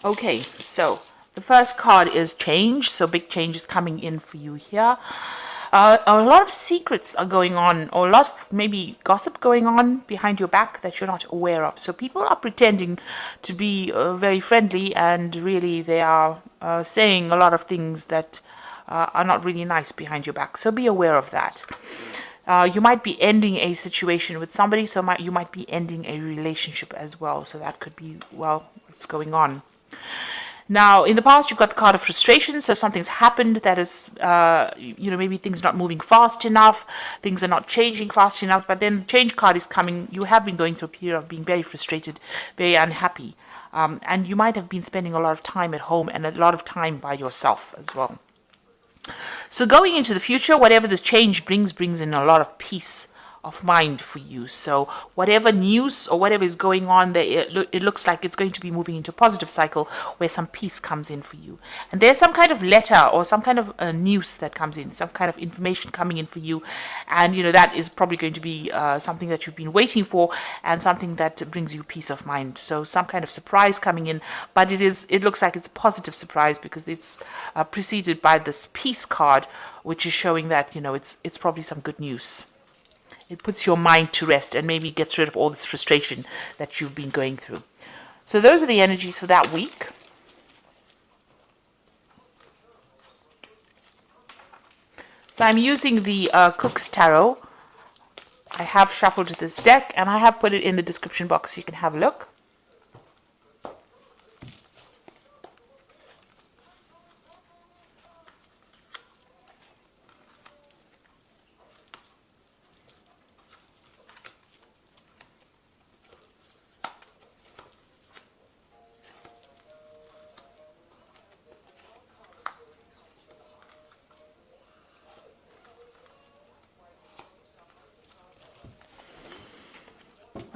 Okay, so the first card is change. So big change is coming in for you here. A lot of secrets are going on, or a lot of maybe gossip going on behind your back that you're not aware of. So people are pretending to be very friendly, and really they are saying a lot of things that are not really nice behind your back. So be aware of that. You might be ending a situation with somebody, so you might be ending a relationship as well. So that could be, well, what's going on. Now, in the past, you've got the card of frustration, so something's happened that is, maybe things are not moving fast enough, things are not changing fast enough, but then the change card is coming. You have been going through a period of being very frustrated, very unhappy, and you might have been spending a lot of time at home and a lot of time by yourself as well. So going into the future, whatever this change brings in a lot of peace of mind for you. So whatever news or whatever is going on there, it looks like it's going to be moving into a positive cycle where some peace comes in for you. And there's some kind of letter or some kind of news that comes in, some kind of information coming in for you. And, that is probably going to be something that you've been waiting for and something that brings you peace of mind. So some kind of surprise coming in, but it looks like it's a positive surprise because it's preceded by this peace card, which is showing that, it's probably some good news. It puts your mind to rest and maybe gets rid of all this frustration that you've been going through. So those are the energies for that week. So I'm using the Cook's Tarot. I have shuffled this deck and I have put it in the description box so you can have a look.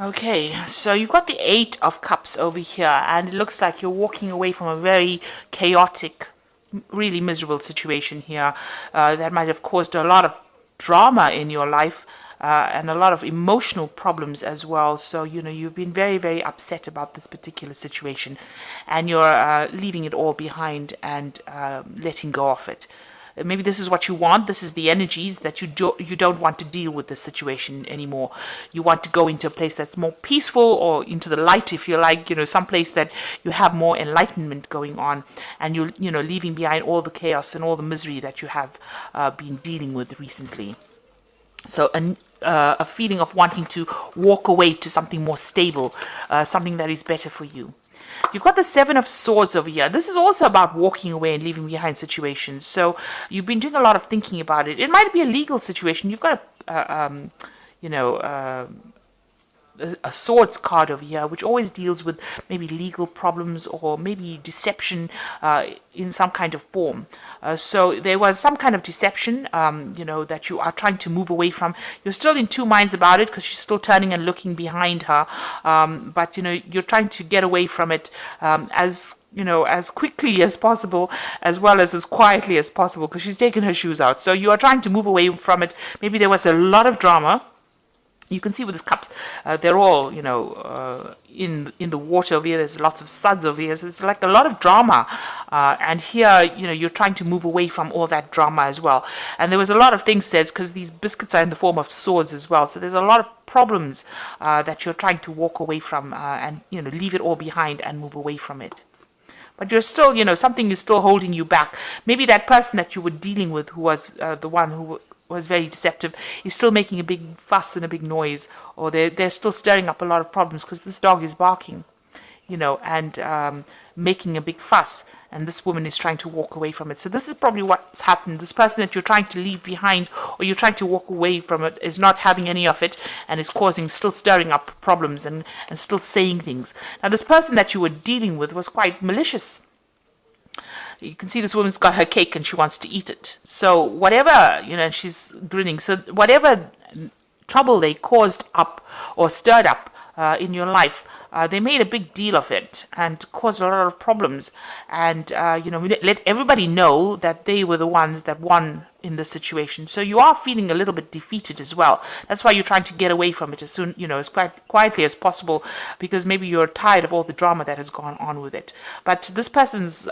Okay, so you've got the Eight of Cups over here, and it looks like you're walking away from a very chaotic, really miserable situation here that might have caused a lot of drama in your life and a lot of emotional problems as well. So, you've been very, very upset about this particular situation, and you're leaving it all behind and letting go of it. Maybe this is what you want. This is the energies that you don't want to deal with this situation anymore. You want to go into a place that's more peaceful, or into the light, if you like. Some place that you have more enlightenment going on, and you're leaving behind all the chaos and all the misery that you have been dealing with recently. So a feeling of wanting to walk away to something more stable, something that is better for you. You've got the Seven of Swords over here. This is also about walking away and leaving behind situations. So you've been doing a lot of thinking about it. It might be a legal situation. You've got a swords card over here, which always deals with maybe legal problems or maybe deception in some kind of form. So there was some kind of deception, that you are trying to move away from. You're still in two minds about it because she's still turning and looking behind her. But you're trying to get away from it as quickly as possible, as well as quietly as possible, because she's taken her shoes out. So you are trying to move away from it. Maybe there was a lot of drama. You can see with these cups, they're all, in the water over here. There's lots of suds over here. So it's like a lot of drama. And here, you're trying to move away from all that drama as well. And there was a lot of things said, because these biscuits are in the form of swords as well. So there's a lot of problems that you're trying to walk away from and, leave it all behind and move away from it. But you're still, something is still holding you back. Maybe that person that you were dealing with, who was the one who was very deceptive, is still making a big fuss and a big noise, or they're still stirring up a lot of problems because this dog is barking, and making a big fuss, and this woman is trying to walk away from it. So this is probably what's happened. This person that you're trying to leave behind, or you're trying to walk away from it, is not having any of it, and is still stirring up problems and still saying things. Now, this person that you were dealing with was quite malicious. You can see this woman's got her cake and she wants to eat it. So whatever, she's grinning. So whatever trouble they caused up or stirred up in your life, they made a big deal of it and caused a lot of problems, and let everybody know that they were the ones that won in this situation. So you are feeling a little bit defeated as well. That's why you're trying to get away from it as soon, as quietly as possible, because maybe you're tired of all the drama that has gone on with it. But this person's,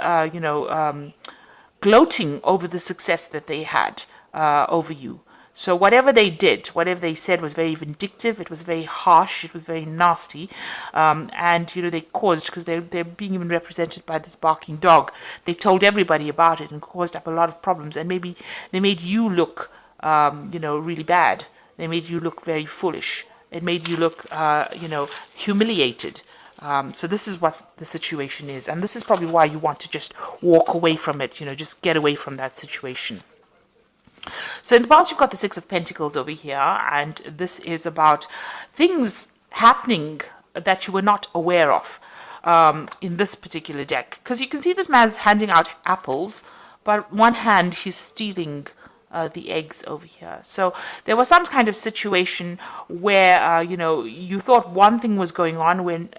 gloating over the success that they had over you. So whatever they did, whatever they said was very vindictive, it was very harsh, it was very nasty, and they caused, because they're being even represented by this barking dog, they told everybody about it and caused up a lot of problems, and maybe they made you look, really bad. They made you look very foolish. It made you look, humiliated. So this is what the situation is, and this is probably why you want to just walk away from it, just get away from that situation. So in the past, you've got the Six of Pentacles over here, and this is about things happening that you were not aware of in this particular deck. Because you can see this man's handing out apples, but one hand he's stealing the eggs over here. So there was some kind of situation where, you thought one thing was going on when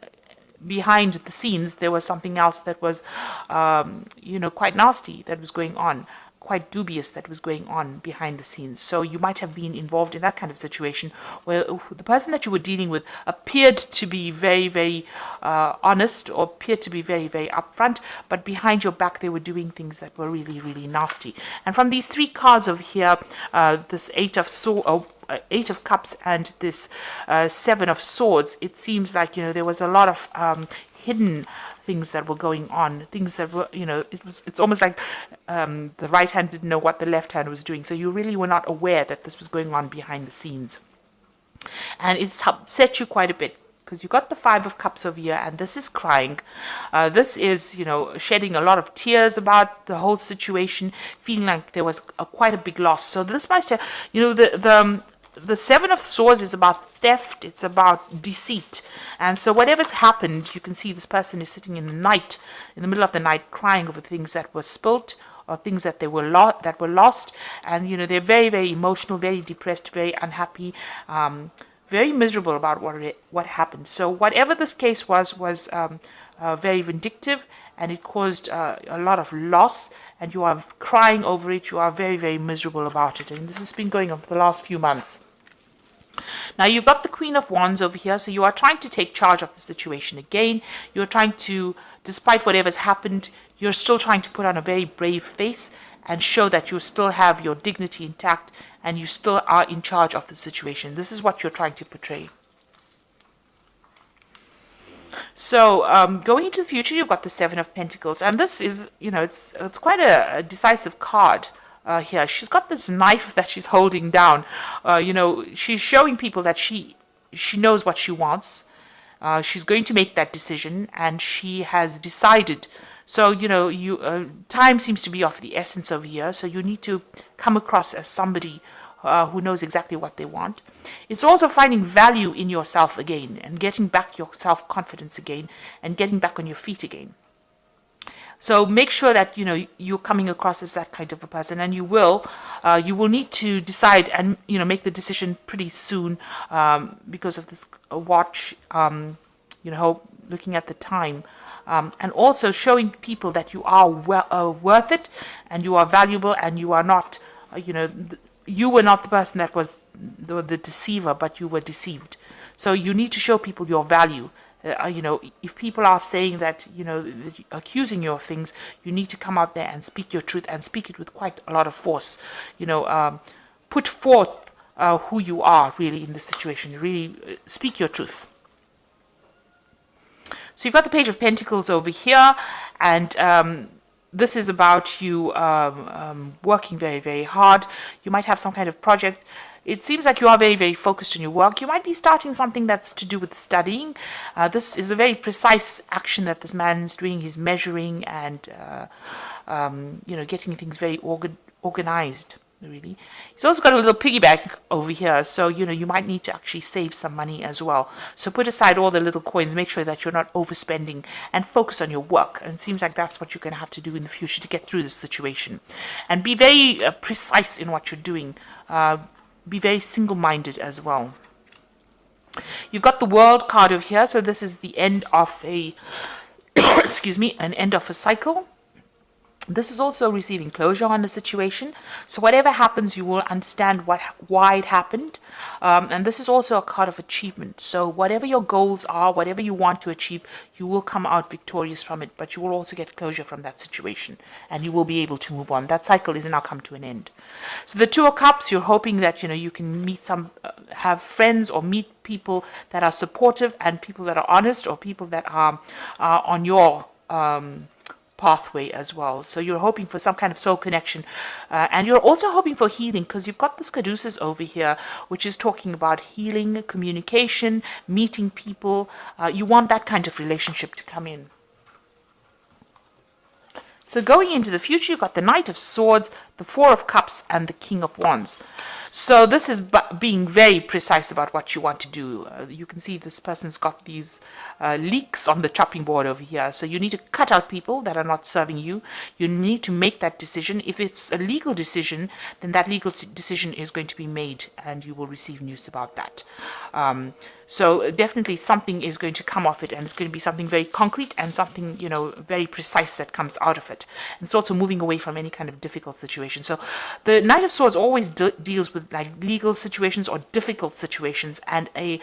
behind the scenes there was something else that was, quite nasty that was going on. Quite dubious that was going on behind the scenes. So you might have been involved in that kind of situation where the person that you were dealing with appeared to be very, very honest, or appeared to be very, very upfront, but behind your back they were doing things that were really, really nasty. And from these three cards over here, this Eight of Cups and this Seven of Swords, it seems like there was a lot of hidden things that were going on, things that were, it's almost like the right hand didn't know what the left hand was doing. So you really were not aware that this was going on behind the scenes. And it's upset you quite a bit, because you got the Five of Cups over here, and this is crying. This is, shedding a lot of tears about the whole situation, feeling like there was quite a big loss. So this might have, the Seven of Swords is about theft, it's about deceit. And so whatever's happened, you can see this person is sitting in the middle of the night, crying over things that were spilt, or things that were lost. And, they're very, very emotional, very depressed, very unhappy, very miserable about what happened. So whatever this case was very vindictive, and it caused a lot of loss, and you are crying over it. You are very, very miserable about it. And this has been going on for the last few months. Now you've got the Queen of Wands over here, so you are trying to take charge of the situation again. You're trying to, despite whatever's happened, you're still trying to put on a very brave face and show that you still have your dignity intact and you still are in charge of the situation. This is what you're trying to portray. So going into the future, you've got the Seven of Pentacles, and this is, it's quite a decisive card. Here she's got this knife that she's holding down. She's showing people that she knows what she wants. She's going to make that decision, and she has decided. So time seems to be of the essence over here. So you need to come across as somebody who knows exactly what they want. It's also finding value in yourself again, and getting back your self-confidence again, and getting back on your feet again. So make sure that you're coming across as that kind of a person, and you will need to decide and make the decision pretty soon, because of this watch. Looking at the time, and also showing people that you are worth it, and you are valuable, and you are not, you were not the person that was the deceiver, but you were deceived. So you need to show people your value. If people are saying that, accusing you of things, you need to come out there and speak your truth, and speak it with quite a lot of force. Put forth who you are really in this situation. Really speak your truth. So you've got the Page of Pentacles over here, and this is about you working very, very hard. You might have some kind of project. It seems like you are very, very focused on your work. You might be starting something that's to do with studying. This is a very precise action that this man is doing. He's measuring and, getting things very organized, really. He's also got a little piggy bank over here. So, you might need to actually save some money as well. So put aside all the little coins. Make sure that you're not overspending, and focus on your work. And it seems like that's what you're going to have to do in the future to get through this situation. And be very precise in what you're doing. Be very single-minded as well. You've got the World card over here, so this is the end of a, excuse me, an end of a cycle. This is also receiving closure on the situation. So whatever happens, you will understand why it happened. And this is also a card of achievement. So whatever your goals are, whatever you want to achieve, you will come out victorious from it. But you will also get closure from that situation. And you will be able to move on. That cycle is now come to an end. So the Two of Cups, you're hoping that, you can meet have friends or meet people that are supportive and people that are honest, or people that are on your pathway as well. So you're hoping for some kind of soul connection, and you're also hoping for healing, because you've got this caduceus over here, which is talking about healing, communication, meeting people. You want that kind of relationship to come in. So going into the future, you've got the Knight of Swords, the Four of Cups, and the King of Wands. So this is being very precise about what you want to do. You can see this person's got these leaks on the chopping board over here. So you need to cut out people that are not serving you. You need to make that decision. If it's a legal decision, then that legal decision is going to be made, and you will receive news about that. So definitely something is going to come off it, and it's going to be something very concrete and something, very precise that comes out of it. And it's also moving away from any kind of difficult situation. So the Knight of Swords always deals with like legal situations or difficult situations, and a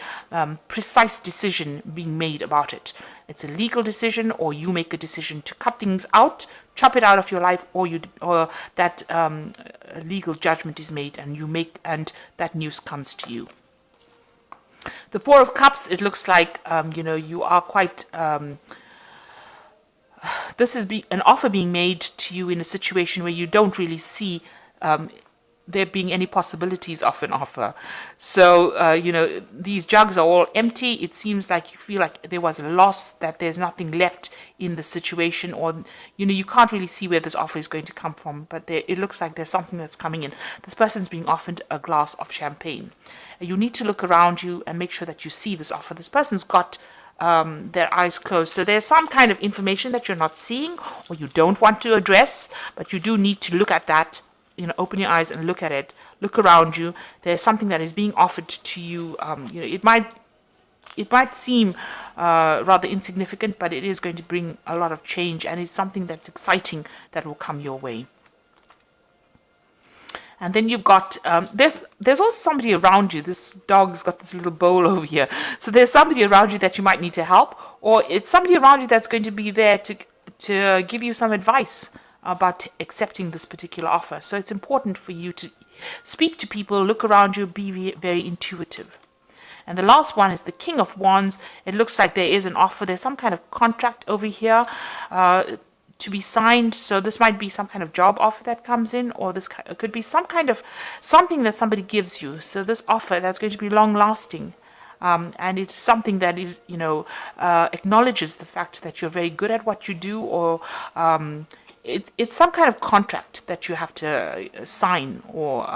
precise decision being made about it. It's a legal decision, or you make a decision to cut things out, chop it out of your life, or that legal judgment is made, and that news comes to you. The Four of Cups, it looks like, you are quite, this is an offer being made to you in a situation where you don't really see there being any possibilities of an offer. So, these jugs are all empty. It seems like you feel like there was a loss, that there's nothing left in the situation, or, you can't really see where this offer is going to come from, but it looks like there's something that's coming in. This person's being offered a glass of champagne. You need to look around you and make sure that you see this offer. This person's got their eyes closed. So there's some kind of information that you're not seeing, or you don't want to address, but you do need to look at that. Open your eyes and look at it. Look around you. There's something that is being offered to you. It might seem rather insignificant, but it is going to bring a lot of change, and it's something that's exciting that will come your way. And then you've got, there's also somebody around you. This dog's got this little bowl over here. So there's somebody around you that you might need to help, or it's somebody around you that's going to be there to give you some advice about accepting this particular offer. So it's important for you to speak to people, look around you, be very intuitive. And the last one is the King of Wands. It looks like there is an offer. There's some kind of contract over here to be signed. So this might be some kind of job offer that comes in, or this could be some kind of something that somebody gives you. So this offer that's going to be long lasting. And it's something that is, acknowledges the fact that you're very good at what you do, or it's some kind of contract that you have to sign, or,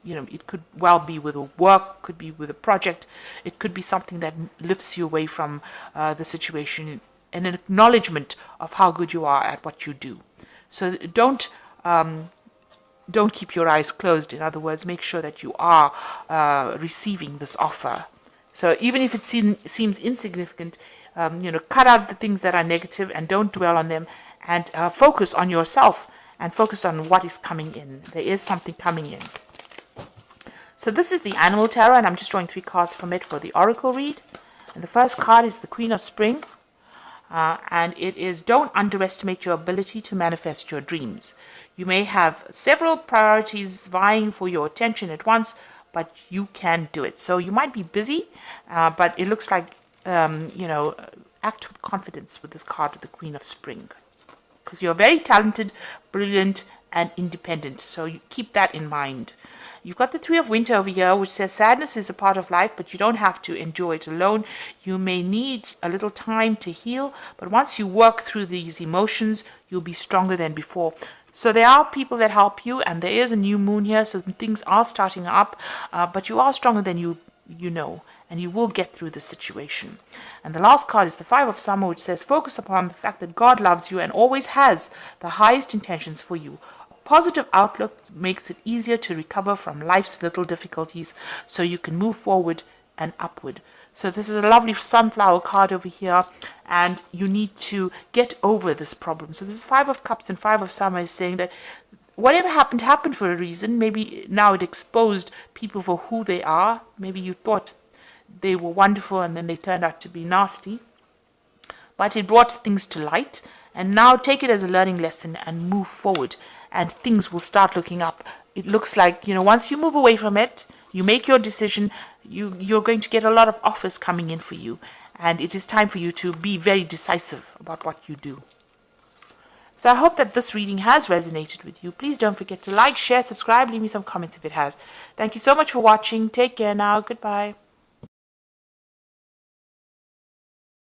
it could well be with a work, could be with a project. It could be something that lifts you away from the situation, and an acknowledgement of how good you are at what you do. So don't keep your eyes closed. In other words, make sure that you are receiving this offer. So even if it seems insignificant, cut out the things that are negative and don't dwell on them, and focus on yourself and focus on what is coming in. There is something coming in. So this is the Animal Tarot, and I'm just drawing 3 cards from it for the Oracle read. And the first card is the Queen of Spring. And it is, don't underestimate your ability to manifest your dreams. You may have several priorities vying for your attention at once, but you can do it. So you might be busy, but it looks like, act with confidence with this card of the Queen of Spring. Because you're very talented, brilliant, and independent. So you keep that in mind. You've got the Three of Winter over here, which says sadness is a part of life, but you don't have to endure it alone. You may need a little time to heal, but once you work through these emotions, you'll be stronger than before. So there are people that help you, and there is a new moon here, so things are starting up, but you are stronger than you know, and you will get through the situation. And the last card is the Five of Summer, which says focus upon the fact that God loves you and always has the highest intentions for you. Positive outlook makes it easier to recover from life's little difficulties, so you can move forward and upward. So this is a lovely sunflower card over here, and you need to get over this problem. So this is Five of Cups, and Five of Summer is saying that whatever happened, happened for a reason. Maybe now it exposed people for who they are. Maybe you thought they were wonderful and then they turned out to be nasty. But it brought things to light, and now take it as a learning lesson and move forward, and things will start looking up. It looks like, once you move away from it, you make your decision, you're going to get a lot of offers coming in for you, and it is time for you to be very decisive about what you do. So I hope that this reading has resonated with you. Please don't forget to like, share, subscribe, leave me some comments if it has. Thank you so much for watching. Take care now. Goodbye.